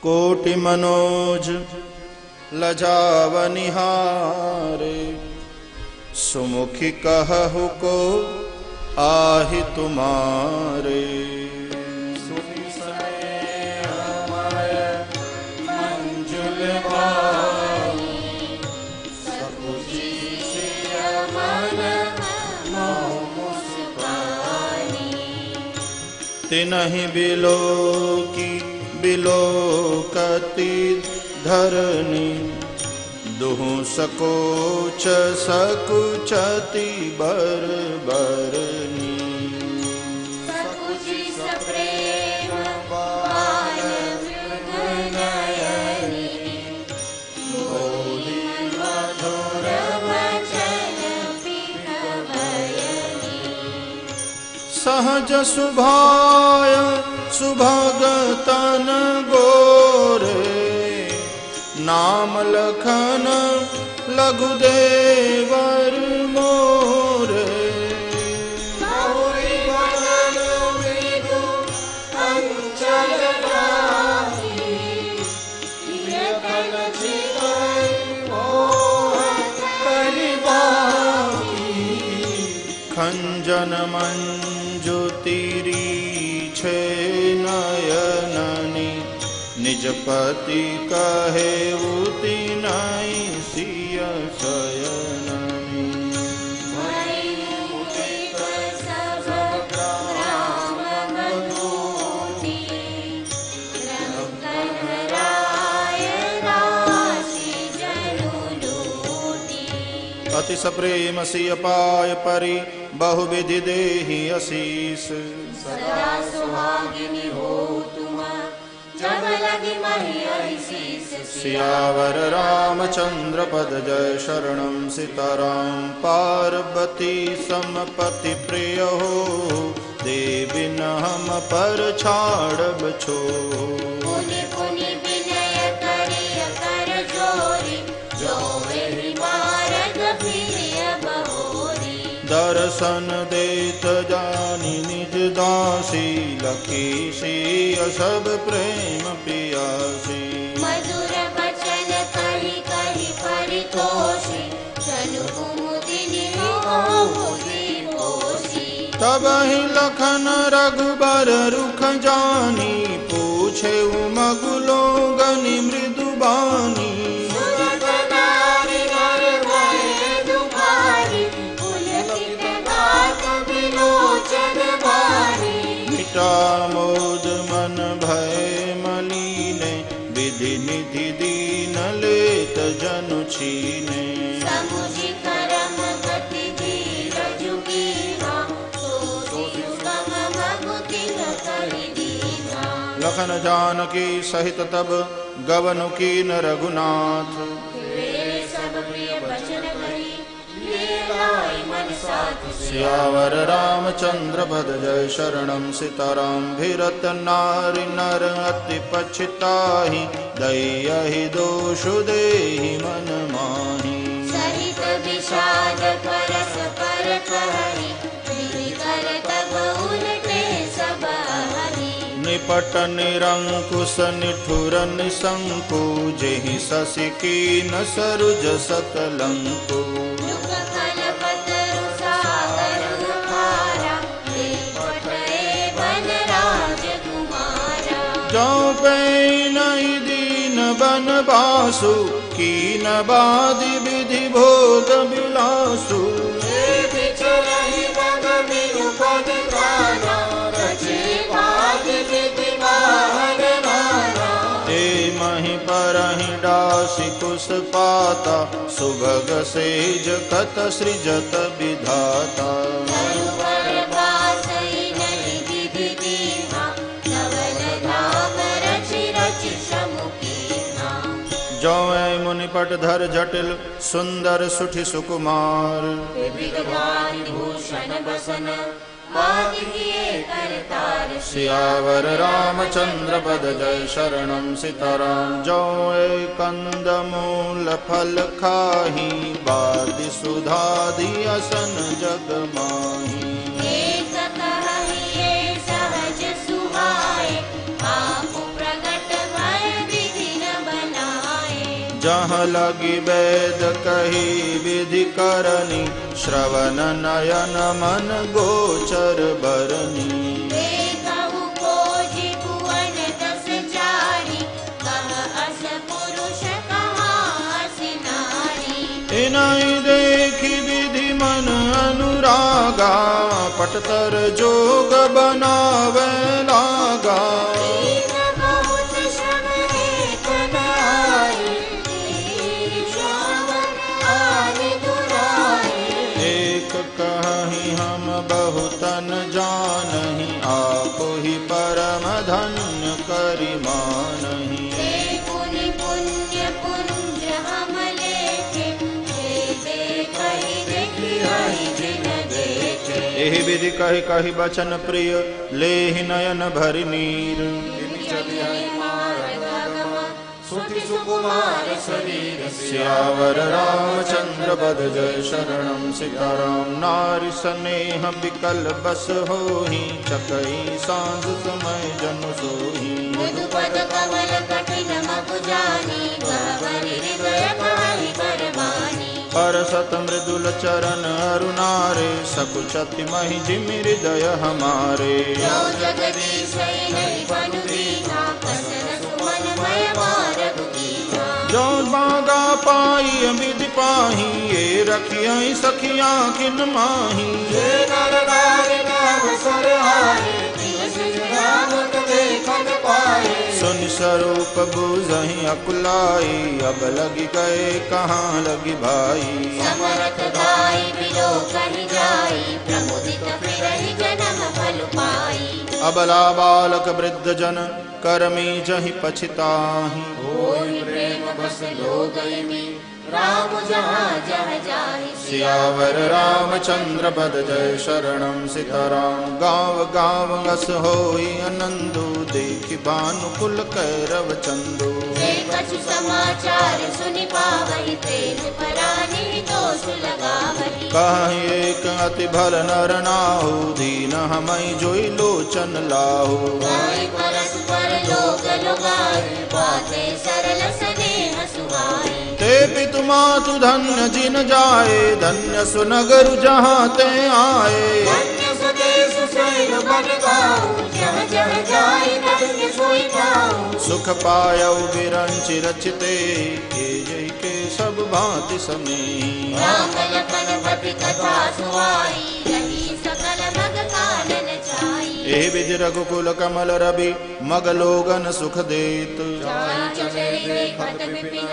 कोटि मनोज लजावनिहारे, सुमुखी कहु को आहि तुम्हारे। सुनि समय हमाय मंजुल वाणी, सकुची सिय मन मोह मुस्कानी। तिनहि बिलोकी बिलोकति धरणी, दुहु सकोच सकुचति बर बरनी। सकुचि सप्रेम बाल मृग नयनी, बोली मधुर वचन पितवयनी। सहज सुभाय सुभगतन गोरे, नाम लखन लघुदेवर मोरे। बहुरी बदन मृदु अंचल राही, लेखन चितई मोहन परिबाही। खंजन मंजुतिरी छे नयननी, निज पति कहे उति नाई सिय शयननी। मुदित सब राम बधूटी, रघुराय राशि जनु लूटी। अति सप्रेम सिय पाय परि, बहुविधि देहि असीस। सदा सुहागिनी हो तुम, जब लगी मही शीस। सियावर रामचंद्र पद जय शरणम सीताराम। पार्वती समपति प्रिय हो, देवी न हम पर छाड़ब छो। पुनि पुनि विनय करिय कर जोरी, जो एहि मारग फिरिय बहोरी। दर्शन देत जानी निज दासी, लखी सिय सब प्रेम पियासी। मधुर बचन कहि कहि परितोषी, जनु कुमुदिनी कहुदी पोषी। तबहि लखन रघुबर रुख जानी, पूछे मगुलो गनि मृदु बानी। सुरत नारी नर भये दुखारी, पुलकित गात बिलोचन बारी। मिटा मोद मन भय मलीने, विधि निधि दीन लेत जनु छीने। समुझि करम गति धीरज कीन्हा, सो सुगम भगुति न करि दीन्हा। लखन जानकी सहित तब गवनु कीन रघुनाथ। तेरे सब प्रिय बचन कहि, लिए लाई मन साथ। सियावर रामचंद्र पद जय शरणम सीताराम। भिरत नारी नर अति पछताहि, दयहि दोषु देहि मन माहि। सहित विषाद परस पर कहहि, विधि कर तब उलटे सब हरि। निपट निरंकुश निठुर निशंकु, जेहि शशि कीन सरुज सकलंकु। दुख कलपतरु सागर खारा, पटए बन राज कुमारा। जो नहीं दीन बनवासु, कीन बादि विधि भोग विलासु। बिचरहि बग बिनु पद खाना, रचे बाग विधि बाहर माना। ते मही परहि डासी कुश पाता, सुभग सेज कत सृजत विधाता। तरुवर बासई नहीं विधि दीन्हा, नवल धाम रचि रचि श्रम कीन्हा। जो मुनिपट धर जटिल सुंदर सुठि सुकुमार। विविध ज्ञान भूषण बसन, बाग किए करतार। सियावर रामचंद्र पद जय शरणम सीताराम। जो कंद मूल फल खाही, बादि सुधादि असन जग माही। एक कहहि ये सहज सुहाए, आप प्रगट भय जहाँ लगी वेद कही विधि करनी, श्रवण नयन मन गोचर बरनी। इनाई देखी विधि मन अनुरागा, पटतर जोग बनावे लागा। एक कहीं हम बहुतन जानही, आप ही परम धन्य करि मानही। एहि विधि कही कही बचन प्रिय, लेहि नयन भरि नीर। सियावर रामचंद्र पद जय शरणम सीताराम। नारी स्नेह बिकल बस होहि, चकई सांझ समय जन सोहि। मधुपद कमल कठिन मगु जानी, गहवरि हृदय कहि बरबानी। परसत मृदुल चरण अरुणारे, सकुचति महि जिमि हृदय हमारे। जो जगदीश नहीं बनु दीना, कसन सुमन मय मारग कीना। जो बागा पाई विधि पाही, ये रखियाई सखियां किन माही। ये नर नारी अवसर आए, रामक देखन पाए। सुनि स्वरूप बुझहि अकुलाई, अब लगी गए कहाँ लगी भाई। समरथ गाई बिलो कहि जाई, प्रमुदित फिरहि जन्म फल पाई। अबला बालक वृद्ध जन, करमी जहि पछिताहि। होई प्रेम बस लोगई में, राम जहाँ जह जाहि। सियावर रामचंद्र पद जय शरणम सीताराम। गाँव गाँव अस होई आनंदु, देखि भानुकुल कैरव चंदु। जे कछु समाचार सुनि पावहि, प्रेम परानि दोष लगावहि। कहि एक अति भल नर नाहु, दीन हमई जोई लोचन लाहु। गाई परस्पर लोग लुगाई, बाते सरल स्नेह सुहाई। ते पितु मातु धन्य जिन जाए, धन्य सुनगर जहाँ ते आए। धन्य स्वदेश शैल बन गाऊं, जह जह जाई धन्य सोई पाऊं। सुख पायौ बिरंचि रचिते, ये जय के सब भांति समे। राम लखन बपि कथा सुहाई, रही सकल मग कानन छाई। ए विधि रघुकुल कमल रवि, मग लोगन सुख देत। जाई चचरि देखत विपिन,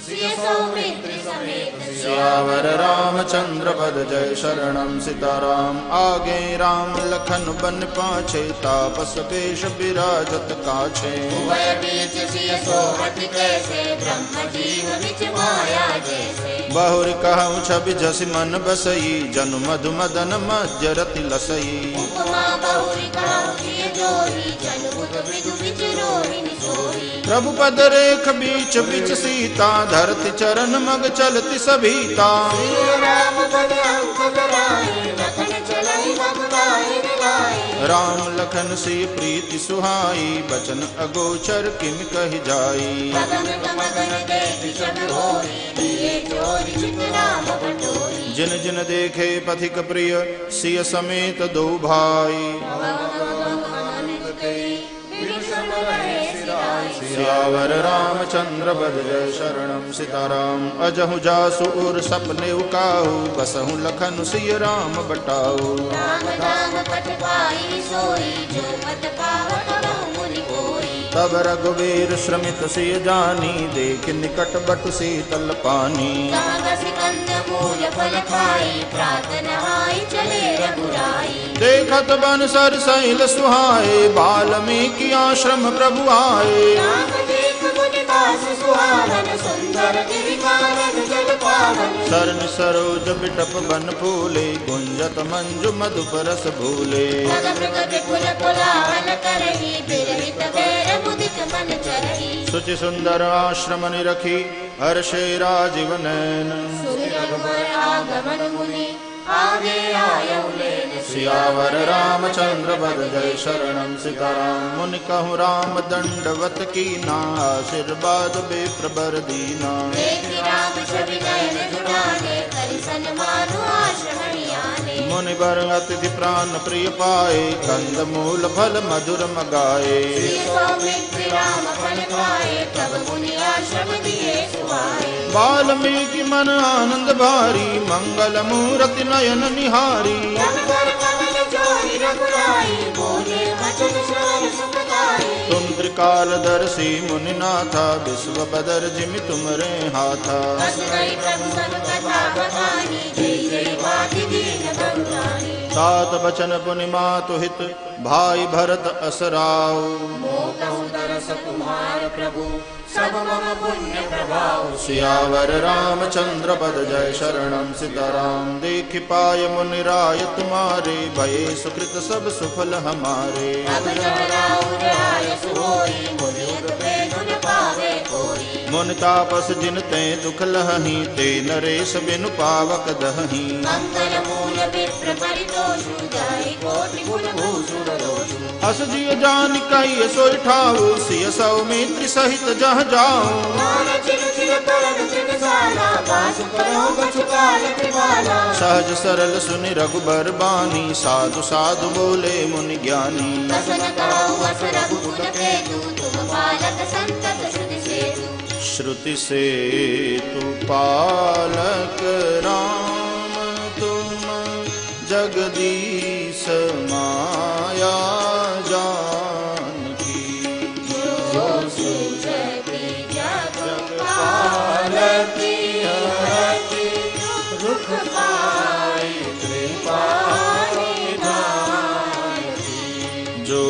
सिय सौमित्र समेत। सियावर रामचंद्र पद जय शरणम सीताराम। आगे राम लखन बन पाछे, तापस वेश विराजत काछे। उभय बीच सिय सोहत कैसे, ब्रह्म जीव बिच माया जैसे। बहुरि कहूँ छवि जसि मन बसई, जनु मधु मदन मध्य रति लसई। उपमा बहुरि कहूँ जिय जोही, जनु बुध मृदु बिच रोहिणी सोही। प्रभु पद रेख बीच बीच सीता, धरती चरण मग चलती सभीता। राम पद अंक कराए, लखन चलहि रघुनायक लाए। राम लखन से प्रीति सुहाई, बचन अगोचर किम कहि जाई। गगन गमगन देख सब होई, दिए चोरी चित राम बटोरी। जिन जिन देखे पथिक प्रिय, सिय समेत दो भाई। सियावर रामचंद्र पद जय शरणम सीताराम। अजहु जासु उर सपने उकाहु, बसहु लखन सिय राम बटाऊ। राम नाम पठ पाई सोई, जो मत पावत बहु मुनि कोई। तब रघुवीर श्रमित सिय जानी, देख निकट बटु शीतल पानी। कंद मूल फल खाई, प्रात नहाई चले रघुराई। देखत बन सर सैल सुहाए, वाल्मीकि आश्रम प्रभु आए। राम देख मुनि दास सुहावन, सुंदर गिरि कारण जल पावन। सरन सरोज बिटप बन फूले, गुंजत मंजु मधुप रस भूले। मृग विपुल कोलाहल करहि, बिरहित बैर मुदित मन चरहि। सुचि सुंदर आश्रम निरखी, हर्षे राजीव नैन। सुनि रघुवर आगमन मुनि, आगे आयऊ लेन सियावर रामचंद्र पद जय शरणम सीताराम। मुनि कहूँ राम दंडवत कीना, आशीर्वाद बेप्रबर दीना। देख राम छवि नयन जुड़ाने, करि सन्मानु आश्रमणि आने। मुनि बर अतिथि प्राण प्रिय पाए, कंद मूल फल मधुर मगाए। सिय सौमित्र राम फल खाए, तब मुनि आश्रम दिए सुहाए। वाल्मीकि मन आनंद भारी, मंगल मूरति नयन निहारी। रघुबर कमल जोरि रघुराई, बोले वचन श्रवण सुखदाई। तुम त्रिकालदर्शी मुनि नाथा, विश्व बदर जिमि तुमरे हाथा। असुरई प्रभु सब कथा बखानी, जय जय बाति दीन बंधानी। तात बचन पुनि मातु हित, भाई भरत असराऊ। मोह कहु तरस तुम्हार प्रभु, सब मम पुण्य प्रभाव। सियावर रामचंद्र पद जय शरणम सीताराम। देख पाय मुनि राय तुम्हारे, भये सुकृत सब सुफल हमारे। अब जब राउर आयस होई, मुनि उतपे गुण पावे कोई। मुनि तापस जिन ते दुख लहही, ते नरेश बिनु पावक दहही। मंगल मूल विप्र परितोषु, जाहि कोटि गुण भूषुर दोषु। अस जिय जान कई सोई ठाऊ, सिय सौमित्र सहित जह जाऊं। मान चिर चिर परम तृणशाला, वास करो बछुकाल त्रिबाला। सहज सरल सुनि रघुबर बानी, साधु साधु बोले मुनि ज्ञानी। दसन कहु अस रघुकुल केतु, तुम पालक संतत श्रुति सेतु। श्रुति सेतु पालक राम तुम, जगदीश माया जानकी। जो सुजति जग पालकी, हरति दुख पाई कृपा निधानकी। जो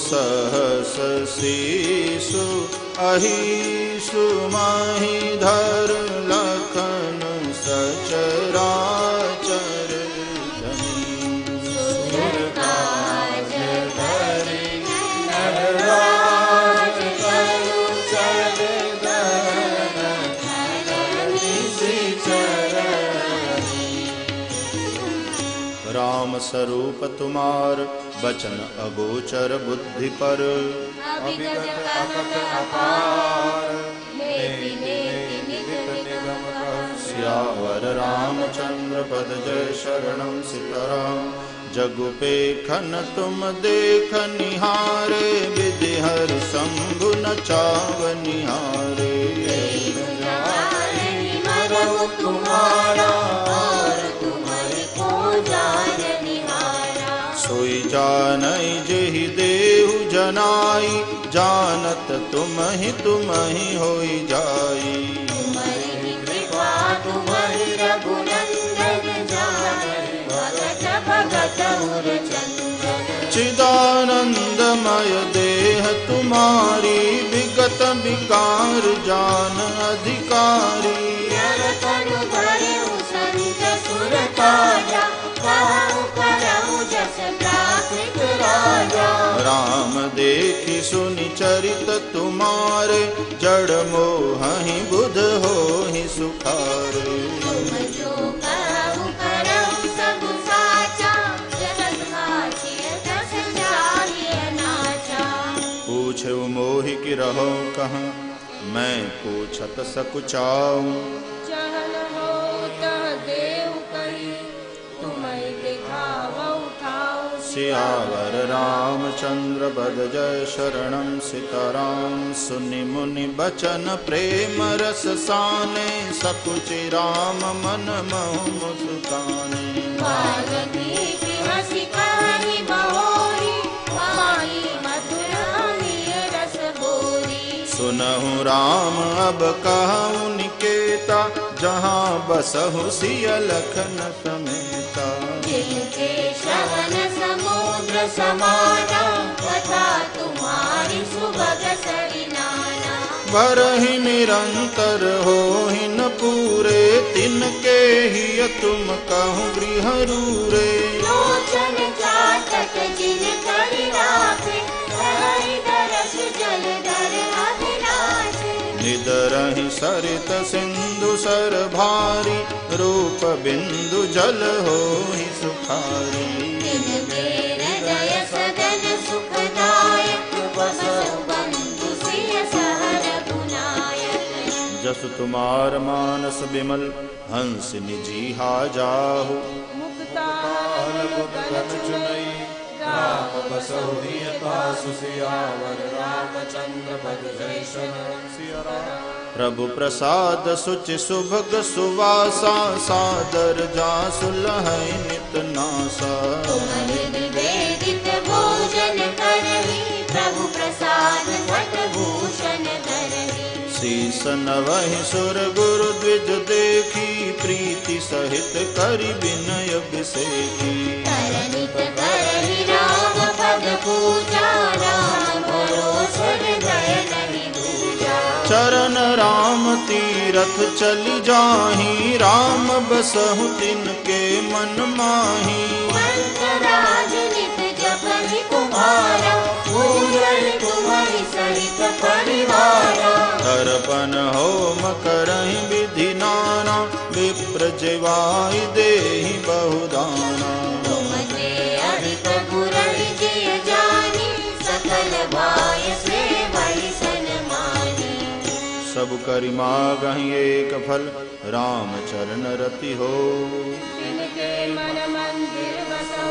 सहस शीशु अहिषु महिधर, लखन सचराचर धनी। सुर काज करि नरराज, करु चल गगन धर निशिचरहि। राम स्वरूप तुम्हार, बचन अगोचर बुद्धि पर। अभिगत अकथ अपार, नेति नेति निज निगम कहु। सियावर रामचंद्र पद जय शरणम सीताराम। जगुपेखन तुम देख निहारे, विधि हरि शंभु न चाव निहारे। मरहु तुम्हारा, और तुम्हारी को जान निहारा। सोई जानई जेहि देहु जनाई, जानत तुम ही होई जाई। तुम्हारी कृपा तुम्हारी रघुनंदन, जान भगत भगत उर चंदन। चिदानंदमय देह तुम्हारी, विगत विकार जान अधिकारी। नर तनु धरहु संत सुर ताजा, कहु करहु जस प्राकृत राजा। राम देखि सुनि चरित तुम्हारे, जड़ मोहि बुध होहि सुखारे। तुम जो कहु करहु सब साचा, जस साचिय तस जाहिय नाचा। पूछे मोहि कि रहो कहाँ, मैं पूछत सकुचाऊं। चहल हो तह देव कही, तुम्हें दिखावा उठाओ। सियावर रामचंद्र पद जय शरणम सीताराम। सुनि मुनि बचन प्रेम रस साने, सकुचि राम मन महु मुस्काने। वाल्मीकि हंसी कहानी बहोरी, माई मधुर अमीय रस बोरी। सुनहु राम अब कहूँ निकेता, जहाँ बसहु सिय लखन समेता। जिनके श्रवण समुद्र समाना, कथा तुम्हारी सुभग सरिनाना। भरहि निरंतर होहि न पूरे, तिनके हिय तुम कहूँ गृह रूरे। लोचन चाटक जिन करि राखे, हरि दरस जल धर अभिलाषे। हृदरहि सरित सिंधु सर भारी, रूप बिंदु जल होहि सुखारी। हृदय सदन सुखदायक, बसु बंधु सिय सहर गुनायक। जसु तुमार मानस बिमल, हंस निजीहा जाहु। मुक्ताल मुद्गत चुनई, राम बसहु हियतासु सियावर। रामचंद्र पद जय शरण सिया राम। प्रभु प्रसाद सुचि सुभग सुवासा, सादर जासु लहै नित नासा। तुम निवेदित भोजन करहि, प्रभु प्रसाद घट भूषण धरहि। शीस नवहि सुर गुरु द्विज देखी, प्रीति सहित करि विनय बिसेकी। तरनित करहि राम पद पूजा, राम भरोस हृदय नहीं दूजा। चरण राम तीरथ चलि जाहि, राम बसहु तिनके मन माहि। मंत्रराज नित जपहि तुम्हारा, पूजन तुम्हारी सहित परिवारा। अर्पण होम करहि विधि नाना, विप्र जिवाहि देहि बहुदाना। तुम ते अधिक गुरहि जिय जानि, सकल भाय सेवहि सन्मानि। सब करि मागहि एक फल, राम चरण रति हो। इनके मन मंदिर बसौ,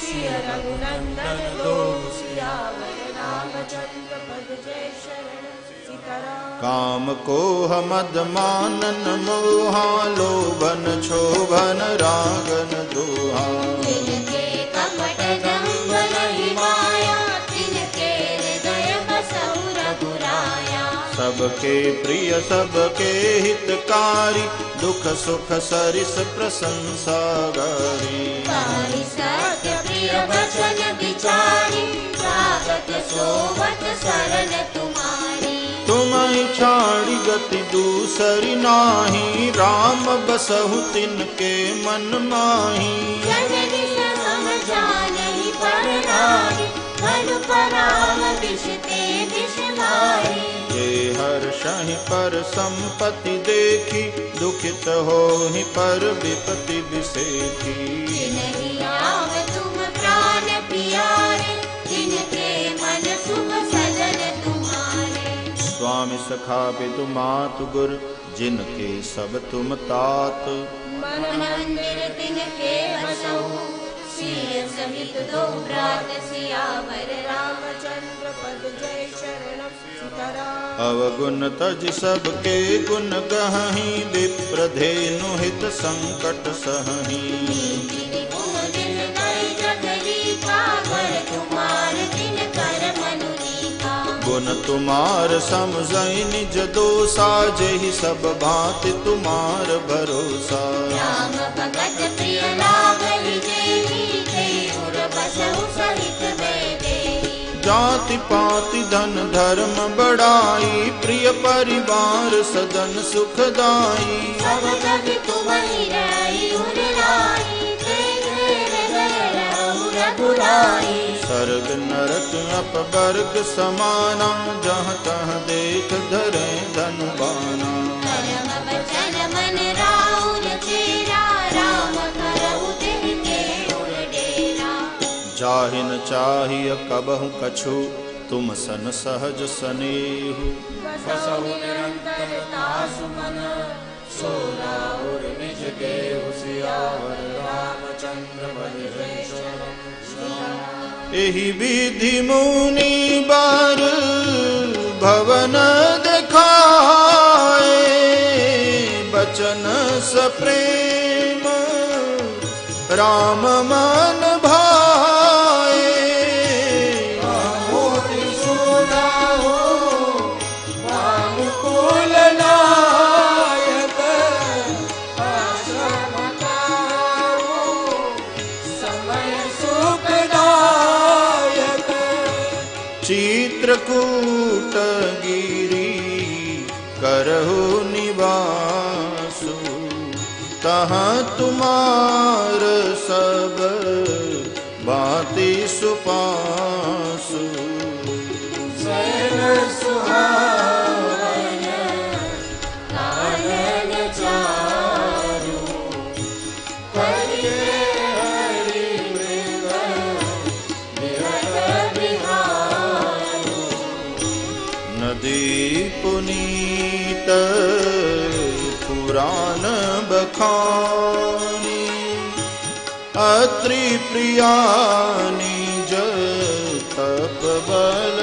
सिय रघुनंदन दो। सियावर रामचंद्र पद जय शरण सीताराम। काम कोह मद मानन मोहा, लोभन क्षोभन रागन दोहा। जिनके कपट दंभ नहीं माया, तिनके हृदय बसहु रघुराया। सबके प्रिय सबके हितकारी, दुख सुख सरिस प्रशंसा गारी। पाहि सत्य प्रिय वचन विचारी, स्वागत सोवत शरण तुम्हारी। तुम्हि छाड़ि गति दूसरी नाही, राम बसहु तिनके मन माही। जननी सहम जानहि पर नाहि, धनु पराव विष ते विष मारी। जे हर्षहि पर संपत्ति देखी, दुखित होहि पर विपत्ति बिसेखी। जिनहि नाम तुम प्राण पियारे, जिनके मन सुख सदन तुम्हारे। स्वामी सखा पितु मातु गुर, जिनके सब तुम तात। मन मंदिर तिनके बसहु, सिय सहित दो भ्रात। सियावर रामचंद्र पद जय शरण सीताराम। अवगुण तज सबके गुण गहहि, विप्र धेनु हित संकट सहहि। नीति निपुण दिन गई जगदीका, घर तुम्हार दिन कर मनुनीका। गुण तुमार समझहि निज दोषा, जेहि सब भांति तुमार भरोसा। राम भगत प्रिय लागहि जेहि, तेहुर बसहु सहित वैदेही। जाति पाति धन धर्म बढ़ाई, प्रिय परिवार सदन सुखदाई। सब कवि तुम्हि रहि उर लाई, तेरे हृदय रहु रघुराई। स्वर्ग नरक अपवर्ग समाना, जहाँ तहाँ देख धरे धनुबाना। कर्म वचन मन राउर तेरा, राम करहु देह के उर डेरा। जाहिन चाहिए कबहु कछु, तुम सन सहज सनेहु। बसहु निरंतर तासु मन, सो राउर निज गेहु। सियावर रामचंद्र पद जय शरण सीताराम। एहि विधि मुनि बर भवन देखाए, बचन सप्रेम राम मन भाए। मोहि सुनाओ भानुकुल नायक, आश्रम तारो समय सुखदायक। चित्रकूट गिरी करहु निवासु, तहाँ तुमार सब भांति सुपासु। शयन सुहावन पुनीत पुराण बखानी अत्रि प्रिया निज तप बल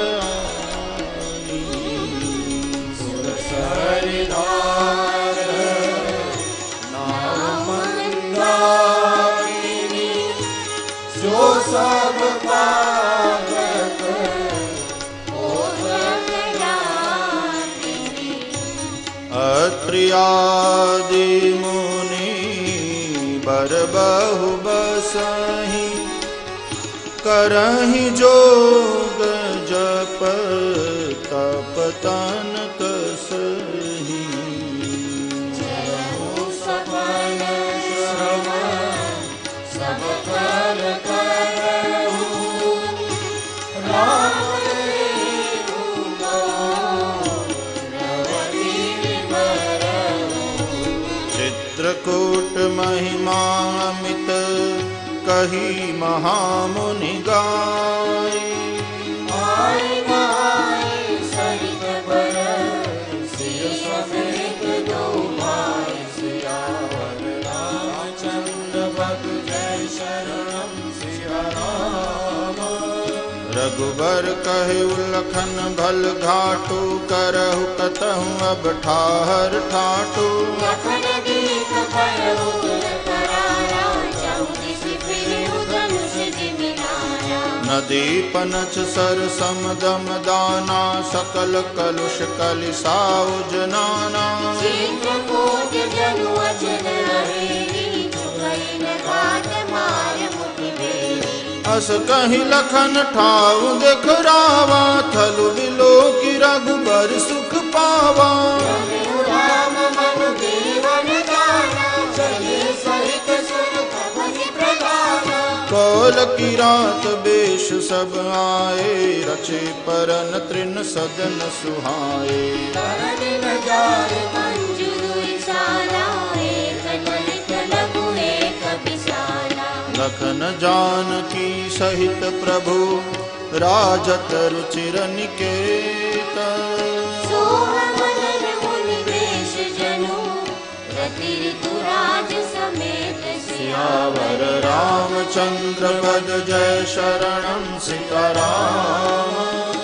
हरिदार नाम मंदाकिनी जो सब पावक अत्रि आदि मुनि बर बहु बसहि करहि जोग जप तप तन कसहि सपन श्रवण सब कर करहु राम चित्रकूट महिमा अमित कही महामुनि गाय सहित पर सिय समेत दो भाई सियावर रामचंद्र भग जय शरणम सिया राम रघुबर कहु लखन भल घाटू करहु कतहु अब ठाहर ठाटू लखन दीप भयउ करारा चौदिस फिरउ धनुष जिमिनारा नदी पनछ सर समदम दाना सकल कलुष कलिसाउ जनाना चित्रकूट जनु अचल रहेली चुकई न घाट मार मुखि बेली अस कहि लखन ठाउ देख रावा थलु बिलो की रघुबर सुख पावा राम मन देवन जाना चले सहित सुन भगवति प्रधाना कौल की रात बेश सब आए रचे परन तृण सदन सुहाए तरन न जाय मंजू दुई सारा एक ललित लघु एक विशाला लखन जानकी सहित प्रभु राजत रुचिर निकेत सोहमनन मुनि वेश जनु रति ऋतुराज समेत सियावर रामचंद्र पद जय शरणम सीताराम